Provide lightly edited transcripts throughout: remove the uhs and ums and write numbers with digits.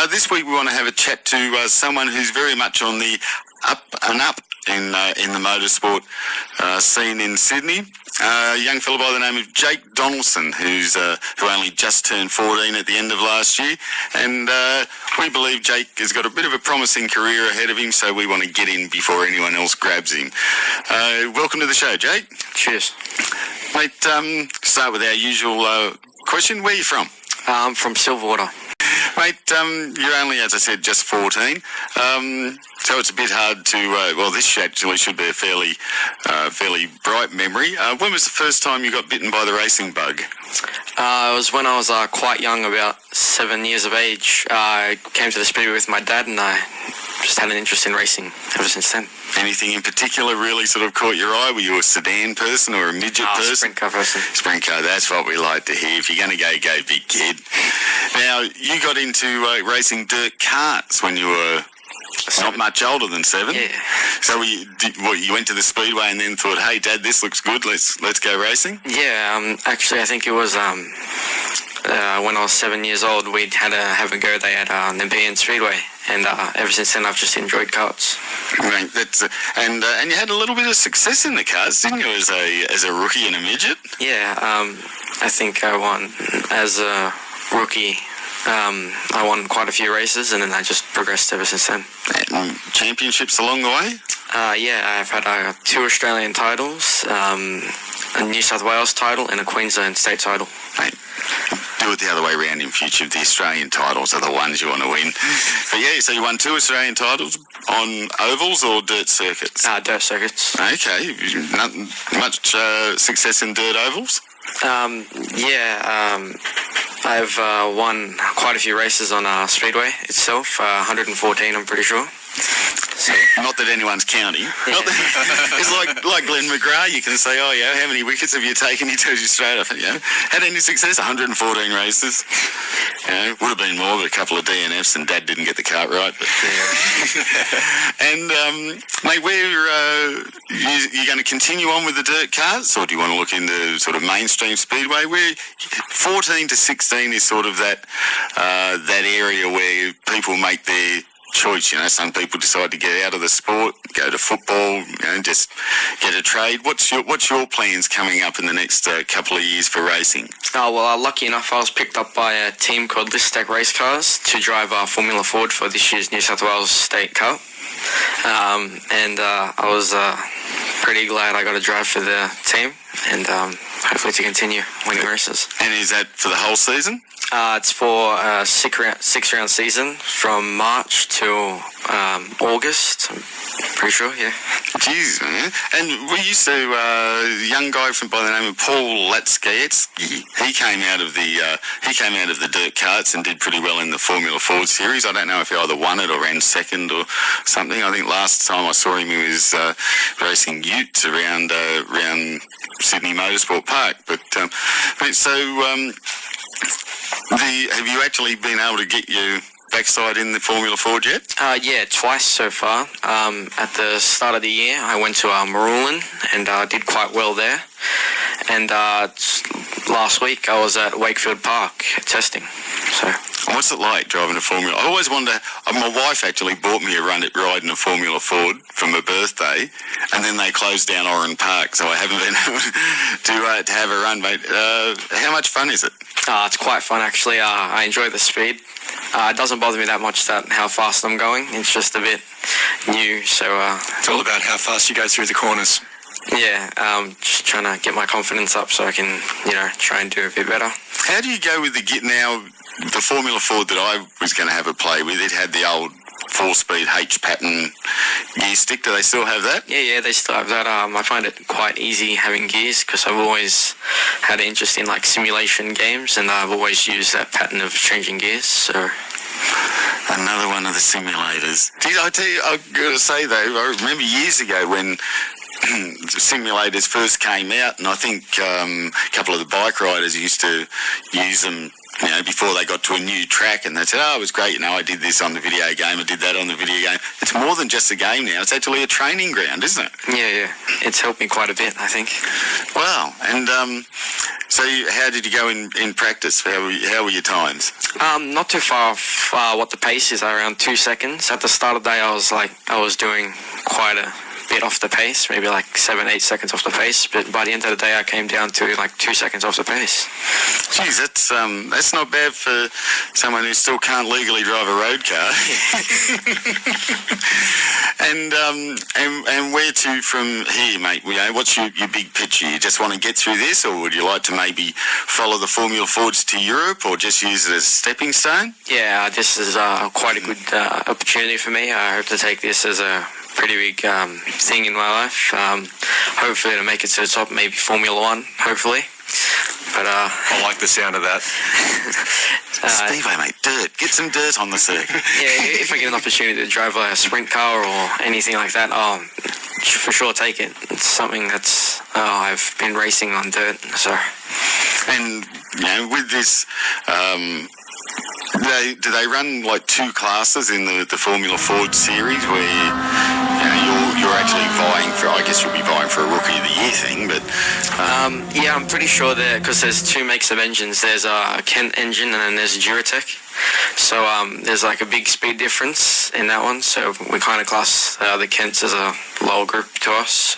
This week we want to have a chat to someone who's very much on the up and up in the motorsport scene in Sydney. A young fellow by the name of Jake Donaldson, who only just turned 14 at the end of last year, and we believe Jake has got a bit of a promising career ahead of him, so we want to get in before anyone else grabs him. Welcome to the show, Jake. Cheers. Mate, start with our usual question. Where are you from? I'm from Silverwater. Mate, you're only, as I said, just 14, so it's a bit hard to, this actually should be a fairly bright memory. When was the first time you got bitten by the racing bug? It was when I was quite young, about 7 years of age. I came to the speedway with my dad, and I just had an interest in racing ever since then. Anything in particular really sort of caught your eye? Were you a sedan person or a midget person? Sprint car person. Sprint car, that's what we like to hear. If you're going to go big kid. Now, you got into racing dirt karts when you were not much older than 7. Yeah. So you went to the speedway and then thought, hey, Dad, this looks good, let's go racing? Yeah, actually I think it was when I was 7 years old, we'd had to have a go. They had an Nepean Speedway, and ever since then I've just enjoyed karts. Right, and you had a little bit of success in the karts, didn't you, as a rookie and a midget? Yeah, I think I won as a rookie. I won quite a few races, and then I just progressed ever since then. And championships along the way? Yeah, I've had 2 Australian titles, a New South Wales title, and a Queensland state title. Right. Do it the other way around in future. The Australian titles are the ones you want to win. But yeah, so you won 2 Australian titles on ovals or dirt circuits? Dirt circuits. Okay. Not much success in dirt ovals? I've won quite a few races on Speedway itself, 114 I'm pretty sure. So. Not that anyone's counting. Yeah. It's like Glenn McGrath. You can say, oh yeah, how many wickets have you taken? He tells you straight off. Had any success? 114 races. Would have been more, but a couple of DNFs, and Dad didn't get the cart right. But, and mate, where you going to continue on with the dirt karts, or do you want to look into sort of mainstream speedway? Where 14 to 16 is sort of that area where people make their choice. Some people decide to get out of the sport, go to football, just get a trade. What's your plans coming up in the next couple of years for racing? Oh, well, lucky enough, I was picked up by a team called Listec Race Cars to drive Formula Ford for this year's New South Wales State Cup. And I was pretty glad I got to drive for the team, and hopefully to continue winning races. And is that for the whole season? It's for a six-round season from March to August. I'm pretty sure, yeah. Jeez, man. And we used to, a young guy by the name of Paul Latsky, he came out of the dirt karts and did pretty well in the Formula Ford series. I don't know if he either won it or ran second or something. I think last time I saw him, he was racing utes around Sydney Motorsport Park. But have you actually been able to get your backside in the Formula Ford yet? Yeah, twice so far. At the start of the year, I went to Marulan and did quite well there. And last week, I was at Wakefield Park testing. So, what's it like driving a Formula? I always wonder. My wife actually bought me a ride in a Formula Ford for my birthday, and then they closed down Oran Park, so I haven't been able to have a run, mate. How much fun is it? It's quite fun, actually. I enjoy the speed. It doesn't bother me that much how fast I'm going. It's just a bit new, so... it's all about how fast you go through the corners. Yeah, just trying to get my confidence up so I can, try and do a bit better. How do you go with the Formula Ford that I was going to have a play with? It had the old 4-speed H-pattern gear stick. Do they still have that? Yeah, they still have that. I find it quite easy having gears because I've always had an interest in simulation games, and I've always used that pattern of changing gears. So another one of the simulators. I tell you, I've got to say though, I remember years ago when the simulators first came out, and I think a couple of the bike riders used to use them before they got to a new track, and they said, it was great, I did this on the video game, I did that on the video game. It's more than just a game now. It's actually a training ground, isn't it? Yeah. It's helped me quite a bit, I think. Wow. And so how did you go in practice? How were your times? Not too far off what the pace is, around 2 seconds. At the start of the day, I was doing quite a bit off the pace, maybe like 7-8 seconds off the pace, but by the end of the day I came down to like 2 seconds off the pace. Geez, that's not bad for someone who still can't legally drive a road car. and where to from here, mate? What's your big picture? You just want to get through this, or would you like to maybe follow the Formula Fords to Europe, or just use it as a stepping stone? Yeah, this is quite a good opportunity for me. I hope to take this as a pretty big thing in my life. Hopefully to make it to the top, maybe Formula 1, hopefully. But I like the sound of that. Speedway, mate, dirt. Get some dirt on the circuit. Yeah, if I get an opportunity to drive a sprint car or anything like that, I'll for sure take it. It's something that's I've been racing on dirt, so. And with this, do they run like two classes in the Formula Ford series where you're actually vying for? I guess you'll be vying for a Rookie of the Year thing, but yeah, I'm pretty sure that because there's two makes of engines. There's a Kent engine and then there's a Duratec. So there's like a big speed difference in that one. So we kind of class the Kents as a lower group to us.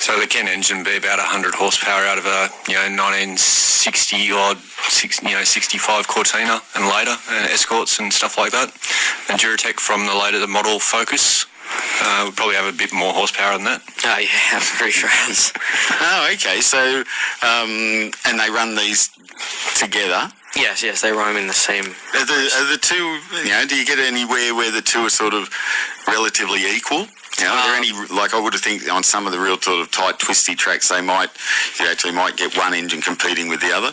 So the Kent engine would be about 100 horsepower out of a 1960 odd 65 Cortina and later, Escorts and stuff like that. And Duratec from the later model Focus would probably have a bit more horsepower than that. Oh yeah, I'm pretty sure it is. Oh, okay. So and they run these together. Yes, they run in the same. Are the two? Do you get anywhere where the two are sort of relatively equal? Are there any, like I would have think on some of the real sort of tight, twisty tracks, you actually might get one engine competing with the other?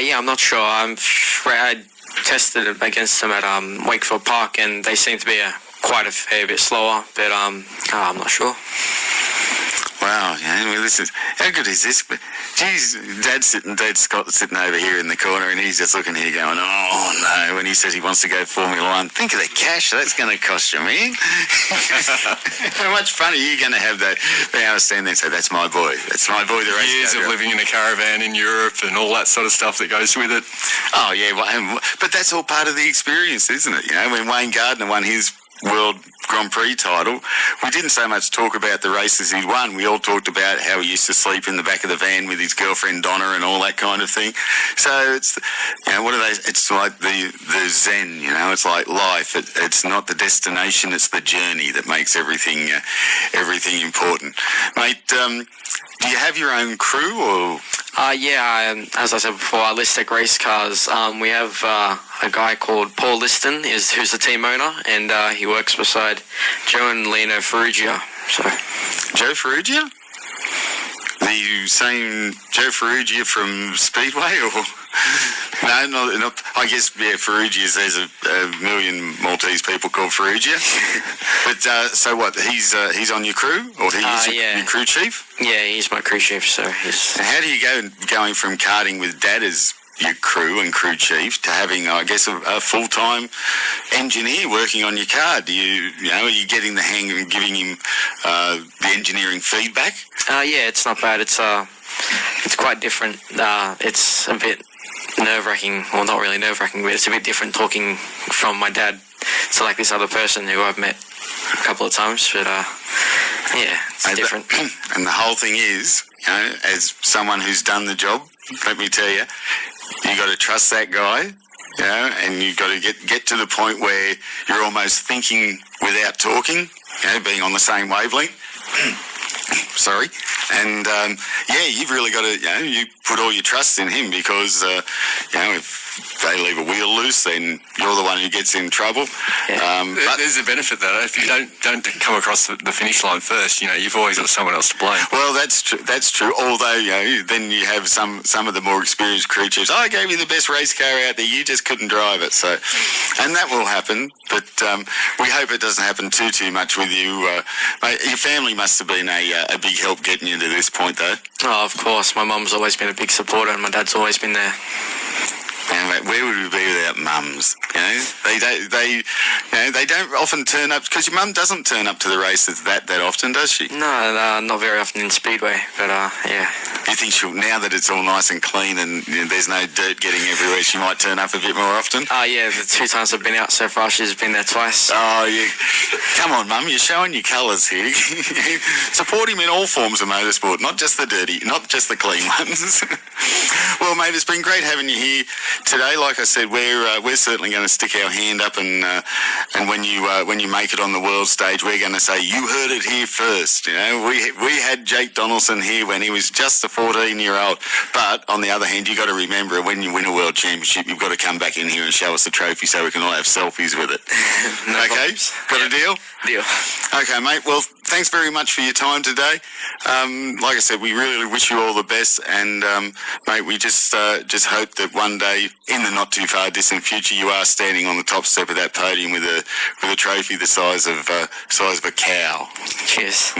Yeah, I'm not sure. I tested it against them at Wakefield Park, and they seem to be quite a fair bit slower, but I'm not sure. Wow, how good is this? Geez, Dad Scott sitting over here in the corner, and he's just looking here going, oh no, when he says he wants to go Formula 1. Think of the cash that's going to cost you, man. How much fun are you going to have that? Being able to stand there and say, that's my boy, the race. Years of living in a caravan in Europe and all that sort of stuff that goes with it. Oh yeah, but that's all part of the experience, isn't it? When Wayne Gardner won his World Grand Prix title, we didn't so much talk about the races he'd won. We all talked about how he used to sleep in the back of the van with his girlfriend Donna and all that kind of thing. So it's, what are they? It's like the Zen, it's like life. It's not the destination, it's the journey that makes everything important. Mate, do you have your own crew or? Yeah, as I said before, Listec Race Cars. We have a guy called Paul Liston, who's the team owner, and he works beside Joe and Lino Ferrugia. So, Joe Ferrugia? The same Joe Ferrugia from Speedway, or? No, not. I guess, Ferrugia's, there's a million Maltese people called Ferrugia. But, so what, he's on your crew? Or he's your crew chief? Yeah, he's my crew chief, so he's... How do you go going from karting with Dad as your crew and crew chief to having, I guess, a full-time engineer working on your car? Are you getting the hang of giving him the engineering feedback? Yeah, it's not bad. It's quite different. It's a bit nerve-wracking, well, not really nerve-wracking, but it's a bit different talking from my dad to like this other person who I've met a couple of times, but yeah, it's different. And the whole thing is, as someone who's done the job, let me tell you, you got to trust that guy, and you've got to get to the point where you're almost thinking without talking, being on the same wavelength. Sorry. And, you've really got to, you put all your trust in him because, if they leave a wheel loose, then you're the one who gets in trouble. Yeah. But there's a benefit, though. If you don't come across the finish line first, you've always got someone else to blame. Well, that's true. Although, then you have some of the more experienced crew chiefs. I gave you the best race car out there. You just couldn't drive it. So, and that will happen. But we hope it doesn't happen too much with you. Mate, your family must have been a big help getting you to this point, though. Oh, of course. My mum's always been a big supporter, and my dad's always been there. Mate, where would we be without mums? They don't often turn up, because your mum doesn't turn up to the races that often, does she? No, not very often in Speedway, but yeah. You think now that it's all nice and clean and there's no dirt getting everywhere, she might turn up a bit more often? Yeah, the 2 times I've been out so far, she's been there twice. Oh, yeah. Come on, Mum, you're showing your colours here. Support him in all forms of motorsport, not just the dirty, not just the clean ones. Well, mate, it's been great having you here today. Like I said, we're certainly going to stick our hand up, and when you make it on the world stage, we're going to say you heard it here first. We had Jake Donaldson here when he was just a 14-year-old. But on the other hand, you got to remember, when you win a world championship, you've got to come back in here and show us the trophy so we can all have selfies with it. No okay, problems. got a deal? Deal. Okay, mate. Well, thanks very much for your time today. Like I said, we really wish you all the best, and mate, we just hope that one day, in the not too far distant future, you are standing on the top step of that podium with a trophy the size of a cow. Cheers.